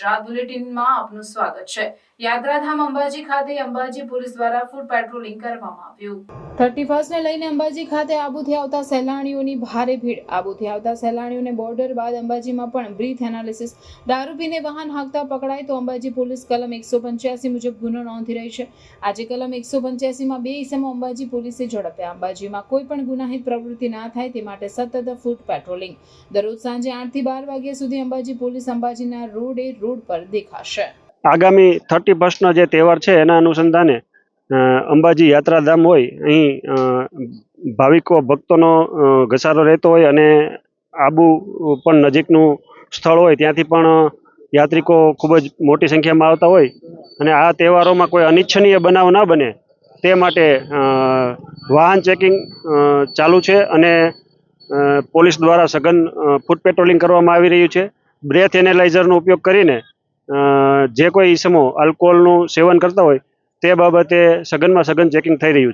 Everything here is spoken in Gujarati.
ગુજરાત બુલેટિનમાં આપનું સ્વાગત છે। યાત્રાધામ અંબાજી ખાતે અંબાજી પોલીસ દ્વારા ફૂટ પેટ્રોલિંગ કરવામાં આવ્યું। 31 ને લઈને અંબાજી ખાતે આબુથી આવતા સહેલાણીઓની ભારે ભીડ। આબુથી આવતા સહેલાણીઓને બોર્ડર બાદ અંબાજીમાં પણ બ્રીથ એનાલિસિસ દારૂ પીને વાહન હાંકતા પકડાય તો અંબાજી પોલીસ કલમ 185 મુજબ ગુનો નોંધી રહી છે। આજે કલમ 185 માં 2 ઇસમો અંબાજી પોલીસે ઝડપ્યા। અંબાજીમાં કોઈ પણ ગુનાહિત પ્રવૃત્તિ ના થાય તે માટે સતત ફૂટ પેટ્રોલિંગ। દરરોજ સાંજે 8 થી 12 વાગ્યા સુધી અંબાજી પોલીસ અંબાજીના રોડ પર દેખાશે। આગામી 31નો જે તહેવાર છે એના અનુસંધાને અંબાજી યાત્રાધામ હોય અહીં ભાવિકો ભક્તોનો ઘસારો રહેતો હોય અને આબુ પણ નજીકનું સ્થળ હોય ત્યાંથી પણ યાત્રિકો ખૂબ જ મોટી સંખ્યામાં આવતા હોય અને આ તહેવારોમાં કોઈ અનિચ્છનીય બનાવ ના બને તે માટે વાહન ચેકિંગ ચાલુ છે અને પોલીસ દ્વારા સઘન ફૂટ પેટ્રોલિંગ કરવામાં આવી રહ્યું છે। બ્રેથ એનાલાઇઝરનો ઉપયોગ કરીને જે કોઈ ઈસમો આલ્કોહોલનું સેવન કરતા હોય તે બાબતે સઘનમાં સઘન ચેકિંગ થઈ રહ્યું છે।